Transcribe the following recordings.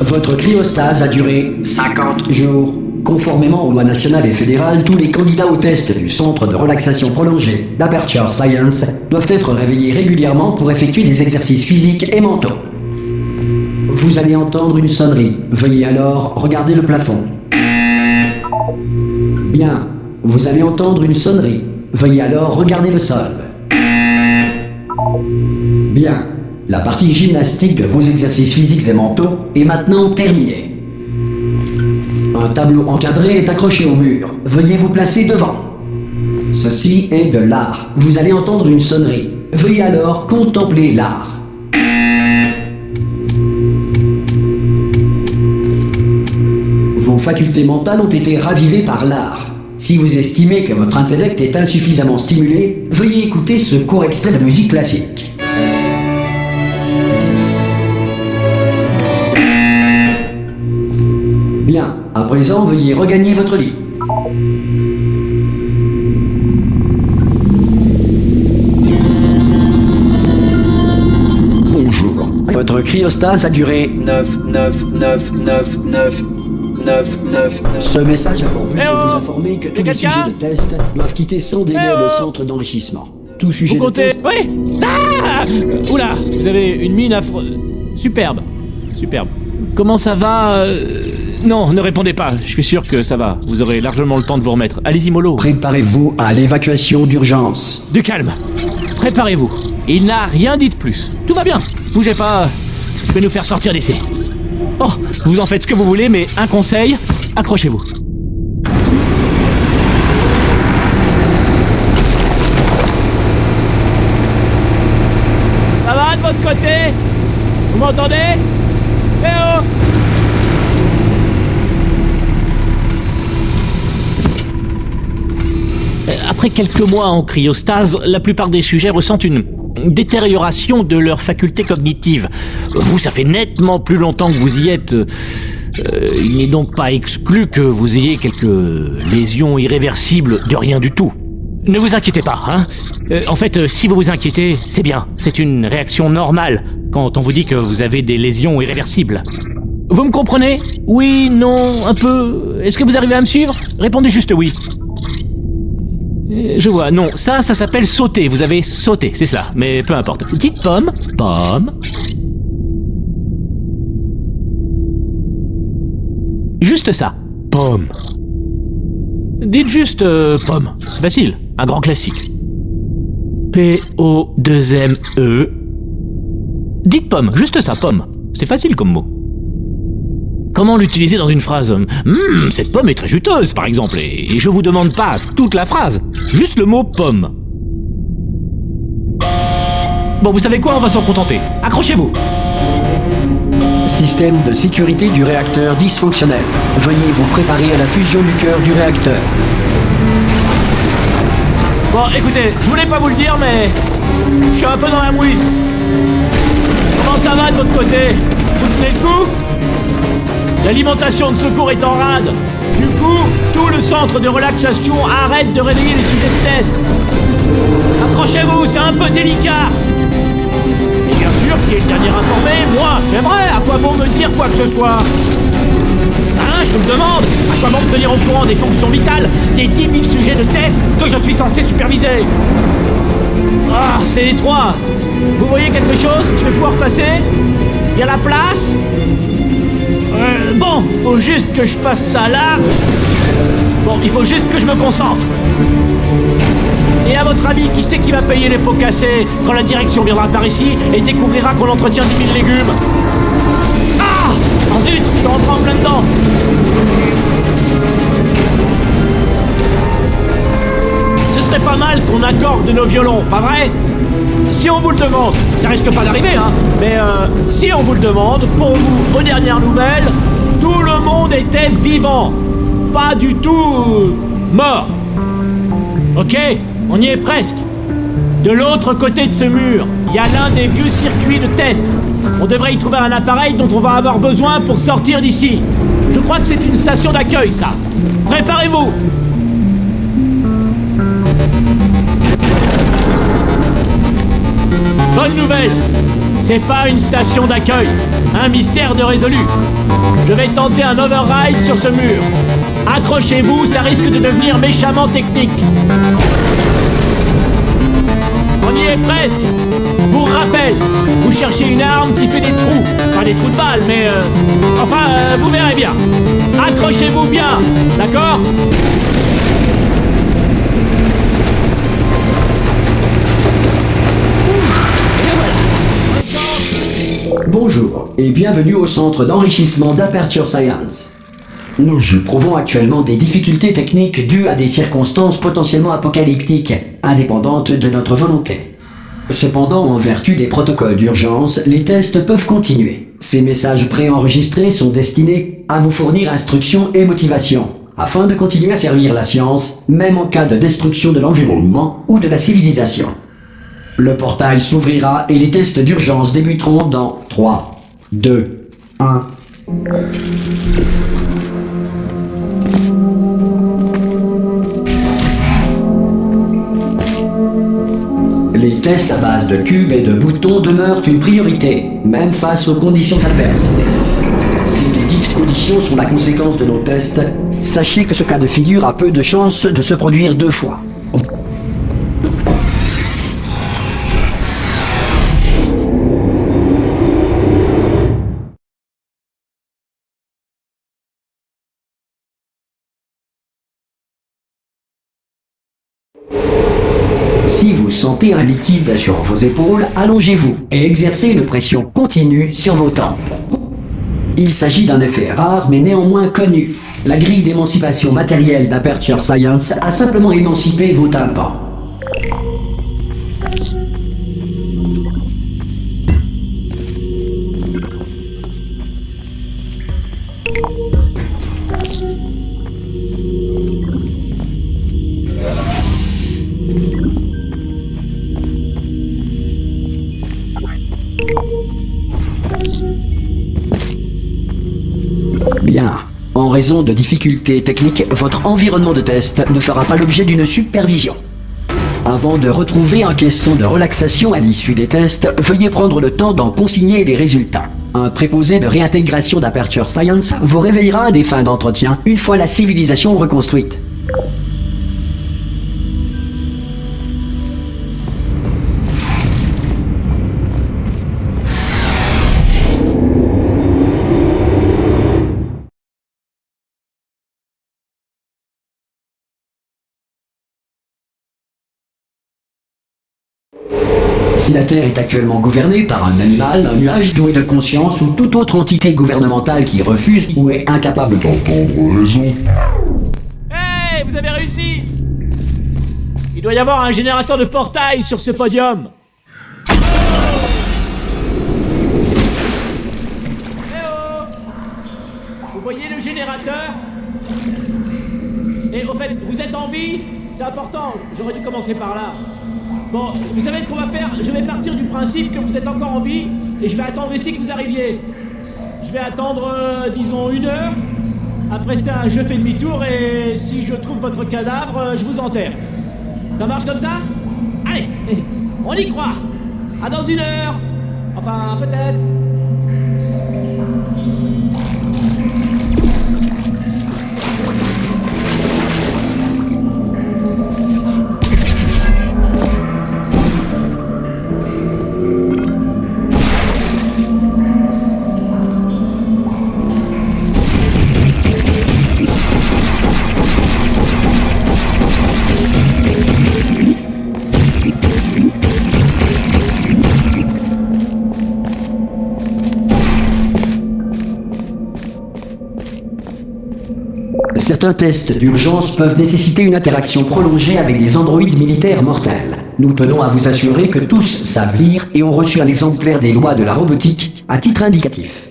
Votre cryostase a duré 50 jours. Conformément aux lois nationales et fédérales, tous les candidats au test du Centre de relaxation prolongée d'Aperture Science doivent être réveillés régulièrement pour effectuer des exercices physiques et mentaux. Vous allez entendre une sonnerie. Veuillez alors regarder le plafond. Bien. Vous allez entendre une sonnerie. Veuillez alors regarder le sol. Bien. La partie gymnastique de vos exercices physiques et mentaux est maintenant terminée. Un tableau encadré est accroché au mur. Veuillez vous placer devant. Ceci est de l'art. Vous allez entendre une sonnerie. Veuillez alors contempler l'art. Vos facultés mentales ont été ravivées par l'art. Si vous estimez que votre intellect est insuffisamment stimulé, veuillez écouter ce court extrait de musique classique. Bien, à présent, veuillez regagner votre lit. Bonjour. Votre cryostase a duré 9. Ce message a pour but de vous informer que tous les sujets de test doivent quitter sans délai le centre d'enrichissement. Tout sujet de test... Oui. Ah Oula, vous avez une mine affreuse. Superbe. Comment ça va Non, ne répondez pas, je suis sûr que ça va. Vous aurez largement le temps de vous remettre. Allez-y, mollo. Préparez-vous à l'évacuation d'urgence. Du calme. Préparez-vous. Il n'a rien dit de plus. Tout va bien. Bougez pas. Je vais nous faire sortir d'ici. Oh, vous en faites ce que vous voulez, mais un conseil, accrochez-vous. Ça va de votre côté? Vous m'entendez? Eh oh! Après quelques mois en cryostase, la plupart des sujets ressentent une détérioration de leurs facultés cognitives. Vous, ça fait nettement plus longtemps que vous y êtes. Il n'est donc pas exclu que vous ayez quelques lésions irréversibles de rien du tout. Ne vous inquiétez pas, hein. En fait, si vous vous inquiétez, c'est bien. C'est une réaction normale quand on vous dit que vous avez des lésions irréversibles. Vous me comprenez? Oui, non, un peu. Est-ce que vous arrivez à me suivre? Répondez juste oui. Je vois, non, ça s'appelle sauter, vous avez sauté, c'est cela, mais peu importe. Dites pomme. Juste ça, pomme. Dites juste pomme, c'est facile, un grand classique. P-O-2-M-E. Dites pomme, juste ça, pomme, c'est facile comme mot. Comment l'utiliser dans une phrase? Cette pomme est très juteuse, par exemple, et je vous demande pas toute la phrase, juste le mot pomme. Bon, vous savez quoi, on va s'en contenter. Accrochez-vous. Système de sécurité du réacteur dysfonctionnel. Veuillez vous préparer à la fusion du cœur du réacteur. Bon, écoutez, je voulais pas vous le dire, mais je suis un peu dans la mouise. Comment ça va de votre côté? Vous tenez le coup? L'alimentation de secours est en rade. Du coup, tout le centre de relaxation arrête de réveiller les sujets de test. Accrochez-vous, c'est un peu délicat. Et bien sûr, qui est le dernier informé? Moi, c'est vrai, à quoi bon me dire quoi que ce soit? Hein, je vous le demande, à quoi bon me tenir au courant des fonctions vitales des 10 000 sujets de test que je suis censé superviser? Ah, c'est étroit. Vous voyez quelque chose? Je vais pouvoir passer? Il y a la place? Bon, faut juste que je passe ça là. Bon, il faut juste que je me concentre. Et à votre avis, qui c'est qui va payer les pots cassés quand la direction viendra par ici et découvrira qu'on entretient 10 000 légumes? Ah! Oh zut, je suis rentré en plein dedans. Ce serait pas mal qu'on accorde nos violons, pas vrai? Si on vous le demande, ça risque pas d'arriver, hein, mais si on vous le demande, pour vous, aux dernières nouvelles, tout le monde était vivant. Pas du tout mort. Ok, on y est presque. De l'autre côté de ce mur, il y a l'un des vieux circuits de test. On devrait y trouver un appareil dont on va avoir besoin pour sortir d'ici. Je crois que c'est une station d'accueil, ça. Préparez-vous. Bonne nouvelle, c'est pas une station d'accueil. Un mystère de résolu. Je vais tenter un override sur ce mur. Accrochez-vous, ça risque de devenir méchamment technique. On y est presque. Pour rappel, vous cherchez une arme qui fait des trous. Pas des trous de balles, mais vous verrez bien. Accrochez-vous bien, d'accord ? Bonjour et bienvenue au centre d'enrichissement d'Aperture Science. Nous éprouvons actuellement des difficultés techniques dues à des circonstances potentiellement apocalyptiques, indépendantes de notre volonté. Cependant, en vertu des protocoles d'urgence, les tests peuvent continuer. Ces messages préenregistrés sont destinés à vous fournir instructions et motivation, afin de continuer à servir la science, même en cas de destruction de l'environnement ou de la civilisation. Le portail s'ouvrira et les tests d'urgence débuteront dans 3, 2, 1... Les tests à base de cubes et de boutons demeurent une priorité, même face aux conditions adverses. Si les dites conditions sont la conséquence de nos tests, sachez que ce cas de figure a peu de chances de se produire 2 fois. Si vous sentez un liquide sur vos épaules, allongez-vous et exercez une pression continue sur vos tempes. Il s'agit d'un effet rare mais néanmoins connu. La grille d'émancipation matérielle d'Aperture Science a simplement émancipé vos tympans. Bien. En raison de difficultés techniques, votre environnement de test ne fera pas l'objet d'une supervision. Avant de retrouver un caisson de relaxation à l'issue des tests, veuillez prendre le temps d'en consigner les résultats. Un préposé de réintégration d'Aperture Science vous réveillera à des fins d'entretien une fois la civilisation reconstruite. Si la Terre est actuellement gouvernée par un animal, un nuage doué de conscience ou toute autre entité gouvernementale qui refuse ou est incapable d'entendre raison. Hey, vous avez réussi! Il doit y avoir un générateur de portail sur ce podium. Eh oh! Vous voyez le générateur? Et au fait, vous êtes en vie? C'est important, j'aurais dû commencer par là. Bon, vous savez ce qu'on va faire? Je vais partir du principe que vous êtes encore en vie et je vais attendre ici que vous arriviez. Je vais attendre, disons, 1 heure. Après ça, je fais demi-tour et si je trouve votre cadavre, je vous enterre. Ça marche comme ça? Allez, on y croit. À dans 1 heure. Enfin, peut-être. Certains tests d'urgence peuvent nécessiter une interaction prolongée avec des androïdes militaires mortels. Nous tenons à vous assurer que tous savent lire et ont reçu un exemplaire des lois de la robotique à titre indicatif.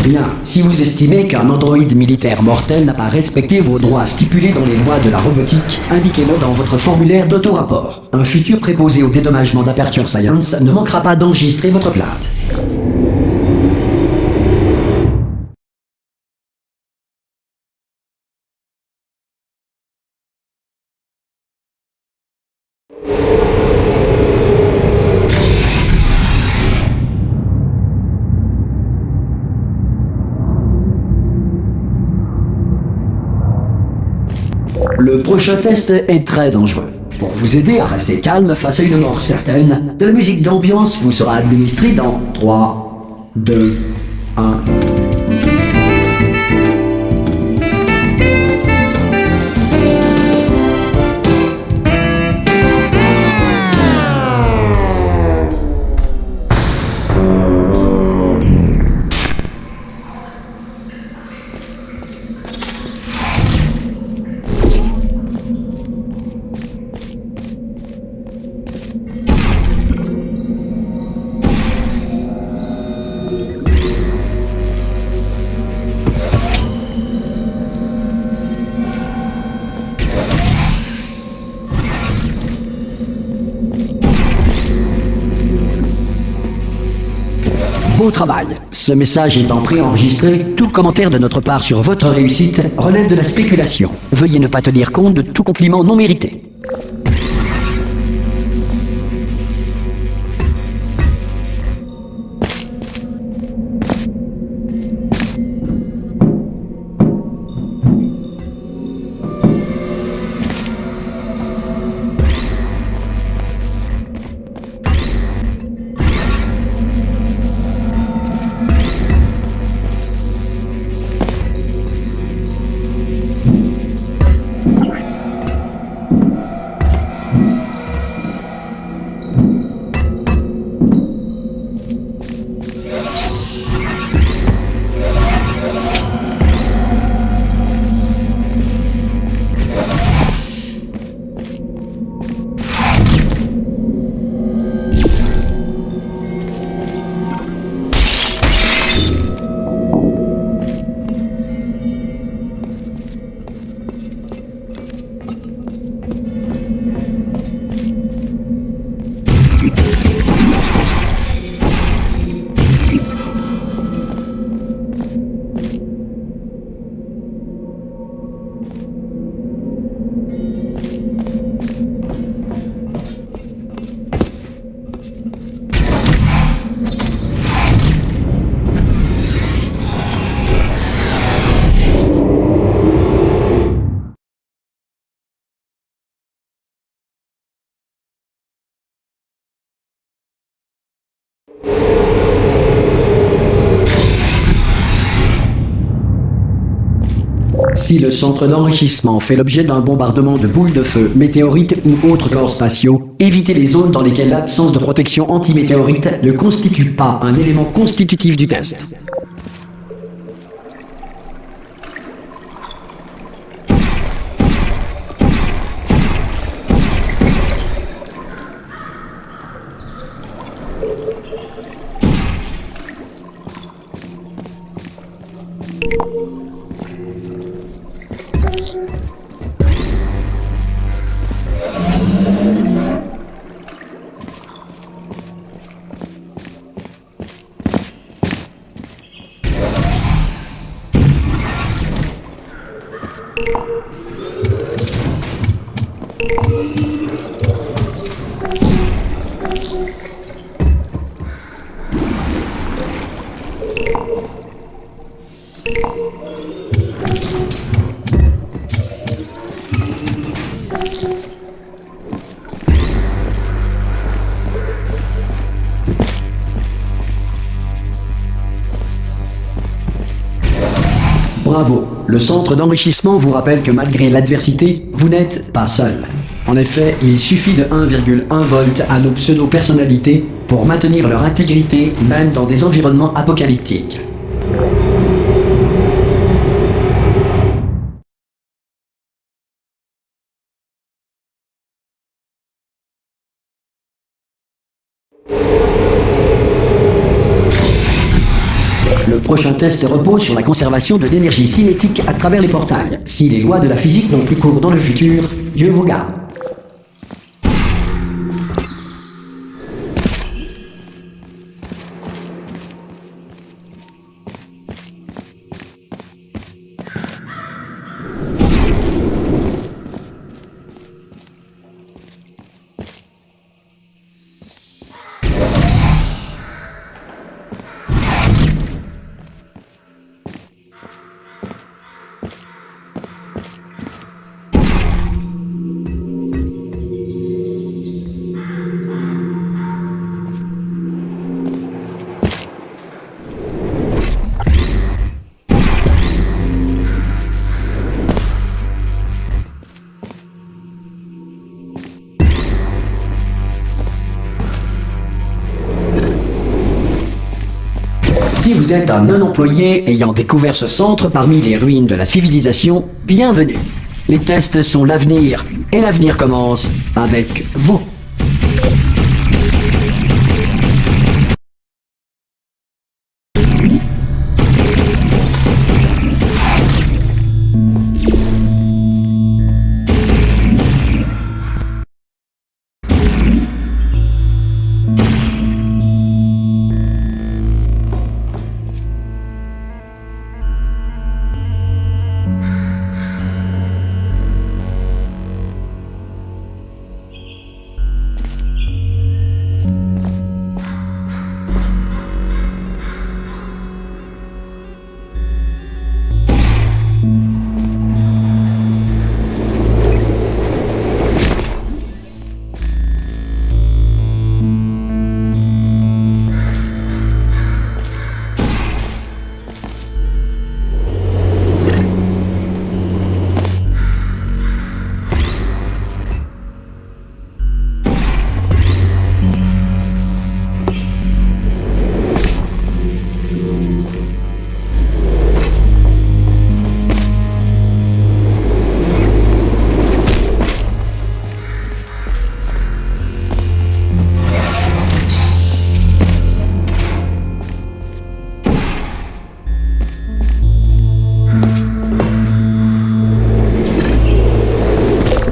Bien, si vous estimez qu'un androïde militaire mortel n'a pas respecté vos droits stipulés dans les lois de la robotique, indiquez-le dans votre formulaire d'auto-rapport. Un futur préposé au dédommagement d'Aperture Science ne manquera pas d'enregistrer votre plainte. Le prochain test est très dangereux. Pour vous aider à rester calme face à une mort certaine, de la musique d'ambiance vous sera administrée dans 3, 2, 1... Beau travail. Ce message étant préenregistré, tout commentaire de notre part sur votre réussite relève de la spéculation. Veuillez ne pas tenir compte de tout compliment non mérité. Si le centre d'enrichissement fait l'objet d'un bombardement de boules de feu, météorites ou autres corps spatiaux, évitez les zones dans lesquelles l'absence de protection antimétéorite ne constitue pas un élément constitutif du test. Bravo, le centre d'enrichissement vous rappelle que malgré l'adversité, vous n'êtes pas seul. En effet, il suffit de 1,1 volt à nos pseudo-personnalités pour maintenir leur intégrité même dans des environnements apocalyptiques. Le prochain test repose sur la conservation de l'énergie cinétique à travers les portails. Si les lois de la physique n'ont plus cours dans le futur, Dieu vous garde. vous êtes un non-employé ayant découvert ce centre parmi les ruines de la civilisation, bienvenue. Les tests sont l'avenir, et l'avenir commence avec vous.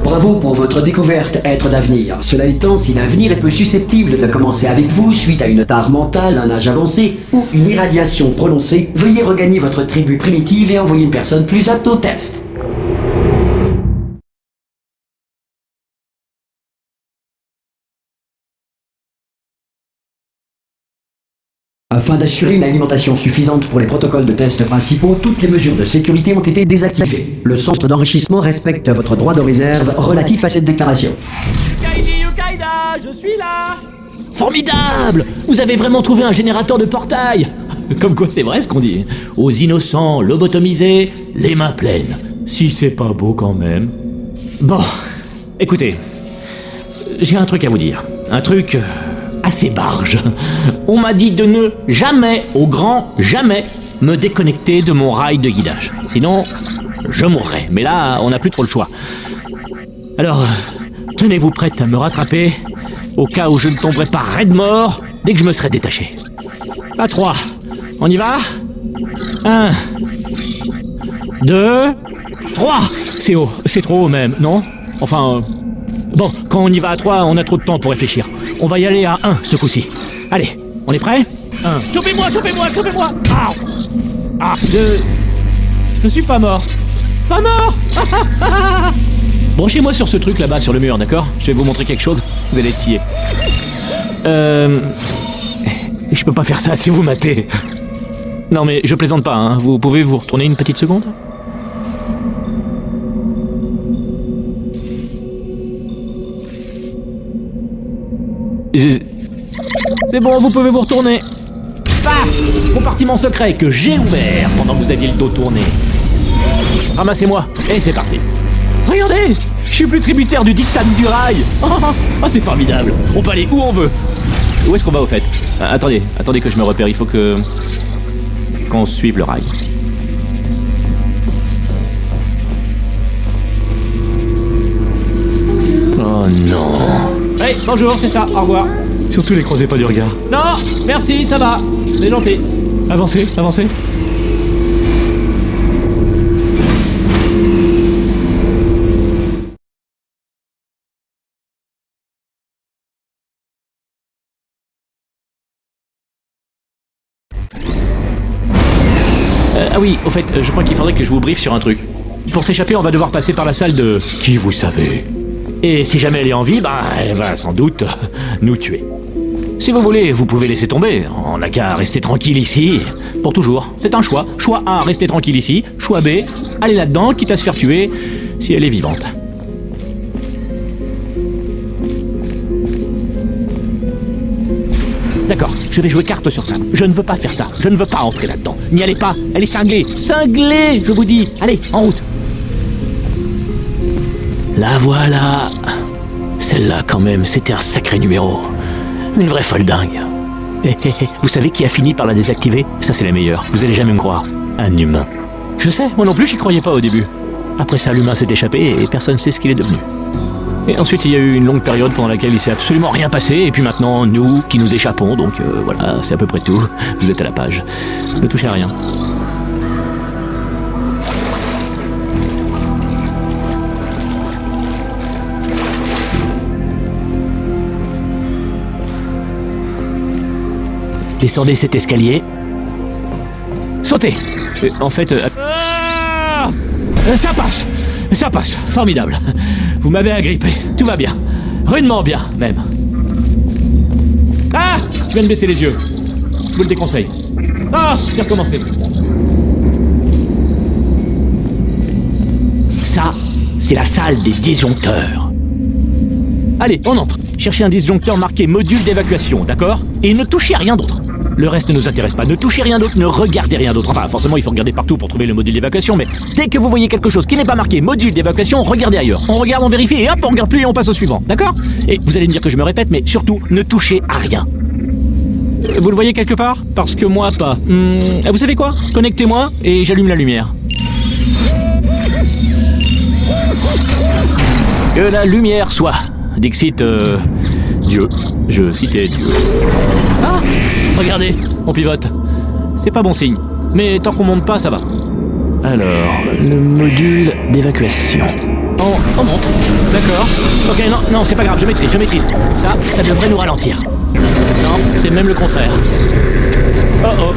Bravo pour votre découverte, être d'avenir. Cela étant, si l'avenir est peu susceptible de commencer avec vous suite à une tare mentale, un âge avancé ou une irradiation prononcée, veuillez regagner votre tribu primitive et envoyer une personne plus apte au test. Afin d'assurer une alimentation suffisante pour les protocoles de tests principaux, toutes les mesures de sécurité ont été désactivées. Le centre d'enrichissement respecte votre droit de réserve relatif à cette déclaration. Kaidi Yukaida, je suis là. Formidable. Vous avez vraiment trouvé un générateur de portail. Comme quoi c'est vrai ce qu'on dit. Aux innocents lobotomisés, les mains pleines. Si c'est pas beau quand même. Bon, écoutez, j'ai un truc à vous dire. Un truc assez barge. On m'a dit de ne jamais, au grand jamais, me déconnecter de mon rail de guidage. Sinon, je mourrais. Mais là, on n'a plus trop le choix. Alors, tenez-vous prête à me rattraper, au cas où je ne tomberai pas raide mort dès que je me serai détaché. À 3. On y va 1, 2, 3. C'est haut, c'est trop haut même, non? Enfin, bon, quand on y va à 3, on a trop de temps pour réfléchir. On va y aller à 1 ce coup-ci. Allez, on est prêt 1. Chopez-moi, chopez-moi, chopez-moi. Ah, je suis pas mort. Pas mort. Branchez-moi sur ce truc là-bas sur le mur, d'accord? Je vais vous montrer quelque chose, vous allez être sciés. Je peux pas faire ça si vous matez. Non mais je plaisante pas, hein. Vous pouvez vous retourner une petite seconde? C'est bon, vous pouvez vous retourner. Paf! Compartiment secret que j'ai ouvert pendant que vous aviez le dos tourné. Ramassez-moi, et c'est parti. Regardez! Je suis plus tributaire du dictat du rail. Oh, c'est formidable. On peut aller où on veut. Où est-ce qu'on va au fait? Attendez que je me repère, il faut qu'on suive le rail. Oh non. Hey, bonjour, c'est ça, au revoir. Surtout les croisez pas du regard. Non, merci, ça va. C'est gentil. Avancez, avancez. Ah oui, au fait, je crois qu'il faudrait que je vous briefe sur un truc. Pour s'échapper, on va devoir passer par la salle de... Qui vous savez? Et si jamais elle est en vie, elle va sans doute nous tuer. Si vous voulez, vous pouvez laisser tomber. On n'a qu'à rester tranquille ici. Pour toujours. C'est un choix. Choix A, rester tranquille ici. Choix B, aller là-dedans, quitte à se faire tuer, si elle est vivante. D'accord, je vais jouer carte sur table. Je ne veux pas faire ça. Je ne veux pas entrer là-dedans. N'y allez pas. Elle est cinglée. Cinglée, je vous dis. Allez, en route. La voilà. Celle-là, quand même, c'était un sacré numéro. Une vraie folle dingue. Vous savez qui a fini par la désactiver? Ça, c'est la meilleure. Vous allez jamais me croire. Un humain. Je sais, moi non plus, j'y croyais pas au début. Après ça, l'humain s'est échappé et personne ne sait ce qu'il est devenu. Et ensuite, il y a eu une longue période pendant laquelle il s'est absolument rien passé, et puis maintenant, nous qui nous échappons, donc voilà, c'est à peu près tout. Vous êtes à la page. Ne touchez à rien. Descendez cet escalier. Sautez. En fait... ça passe. Ça passe. Formidable. Vous m'avez agrippé. Tout va bien. Rudement bien, même. Ah! Je viens de baisser les yeux. Je vous le déconseille. Ah! C'est recommencé. Ça, c'est la salle des disjoncteurs. Allez, on entre. Cherchez un disjoncteur marqué module d'évacuation, d'accord? Et ne touchez à rien d'autre. Le reste ne nous intéresse pas. Ne touchez rien d'autre, ne regardez rien d'autre. Enfin, forcément, il faut regarder partout pour trouver le module d'évacuation, mais dès que vous voyez quelque chose qui n'est pas marqué module d'évacuation, regardez ailleurs. On regarde, on vérifie, et hop, on regarde plus et on passe au suivant, d'accord? Et vous allez me dire que je me répète, mais surtout, ne touchez à rien. Vous le voyez quelque part? Parce que moi, pas. Vous savez quoi? Connectez-moi et j'allume la lumière. Que la lumière soit. Dixit, Dieu. Je citais Dieu. Ah! Regardez, on pivote. C'est pas bon signe. Mais tant qu'on monte pas, ça va. Alors, le module d'évacuation. On monte. D'accord. Ok, non, c'est pas grave, je maîtrise. Ça devrait nous ralentir. Non, c'est même le contraire. Oh.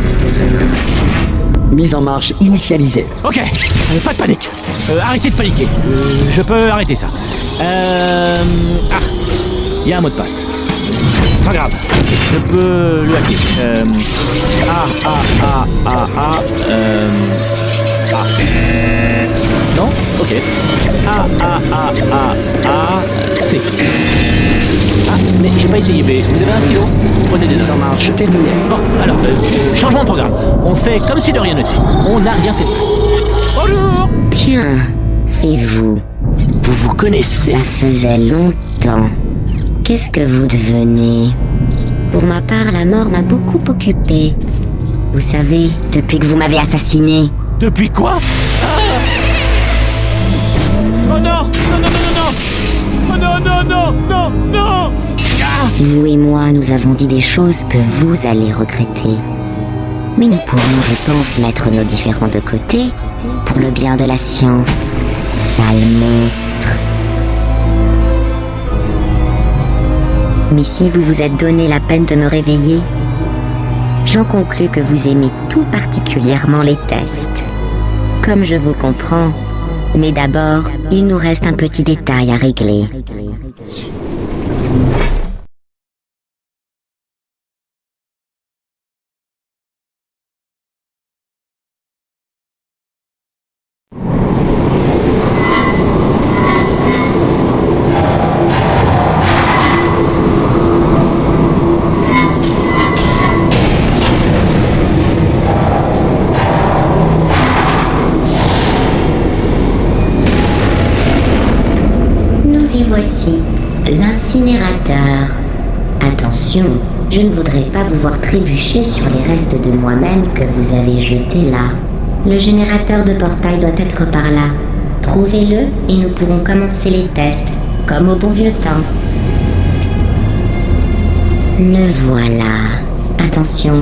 Mise en marche initialisée. Ok, pas de panique. Arrêtez de paniquer. Je peux arrêter ça. Il y a un mot de passe. Pas grave, je peux le hacker. Non? Ok. C. Mais j'ai pas essayé B. Vous avez un stylo? Prenez des Mise en marche terminée. Bon, alors, changement de programme. On fait comme si de rien n'était. On n'a rien fait. Bonjour! Tiens, c'est vous. Vous vous connaissez? Ça faisait longtemps. Qu'est-ce que vous devenez? Pour ma part, la mort m'a beaucoup occupée. Vous savez, depuis que vous m'avez assassiné. Depuis quoi? Oh non! Oh non! Vous et moi, nous avons dit des choses que vous allez regretter. Mais nous pourrons, je pense, mettre nos différends de côté pour le bien de la science. Sale monstre. Mais si vous vous êtes donné la peine de me réveiller, j'en conclus que vous aimez tout particulièrement les tests. Comme je vous comprends, mais d'abord, il nous reste un petit détail à régler. Voici l'incinérateur. Attention, je ne voudrais pas vous voir trébucher sur les restes de moi-même que vous avez jetés là. Le générateur de portail doit être par là. Trouvez-le et nous pourrons commencer les tests, comme au bon vieux temps. Le voilà. Attention.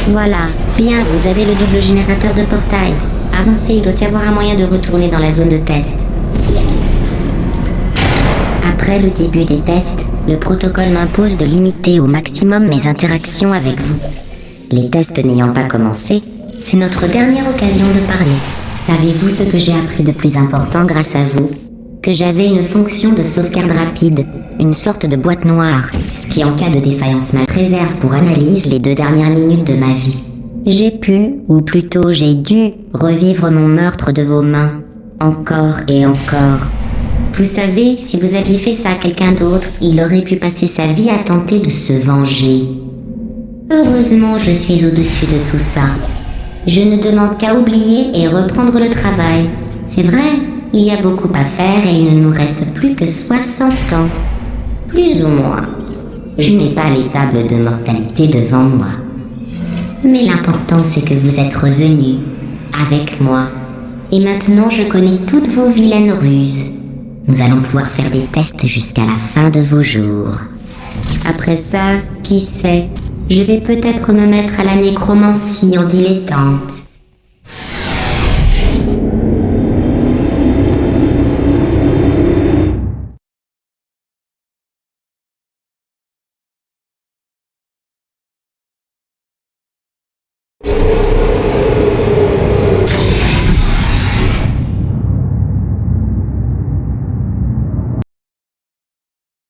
Voilà. Bien, vous avez le double générateur de portail. Avancez, il doit y avoir un moyen de retourner dans la zone de test. Après le début des tests, le protocole m'impose de limiter au maximum mes interactions avec vous. Les tests n'ayant pas commencé, c'est notre dernière occasion de parler. Savez-vous ce que j'ai appris de plus important grâce à vous? Que j'avais une fonction de sauvegarde rapide, une sorte de boîte noire, qui en cas de défaillance me préserve pour analyse les 2 dernières minutes de ma vie. J'ai pu, ou plutôt j'ai dû, revivre mon meurtre de vos mains. Encore et encore. Vous savez, si vous aviez fait ça à quelqu'un d'autre, il aurait pu passer sa vie à tenter de se venger. Heureusement, je suis au-dessus de tout ça. Je ne demande qu'à oublier et reprendre le travail. C'est vrai, il y a beaucoup à faire et il ne nous reste plus que 60 ans. Plus ou moins. Je n'ai pas les tables de mortalité devant moi. Mais l'important c'est que vous êtes revenus, avec moi. Et maintenant je connais toutes vos vilaines ruses. Nous allons pouvoir faire des tests jusqu'à la fin de vos jours. Après ça, qui sait, je vais peut-être me mettre à la nécromancie en dilettante.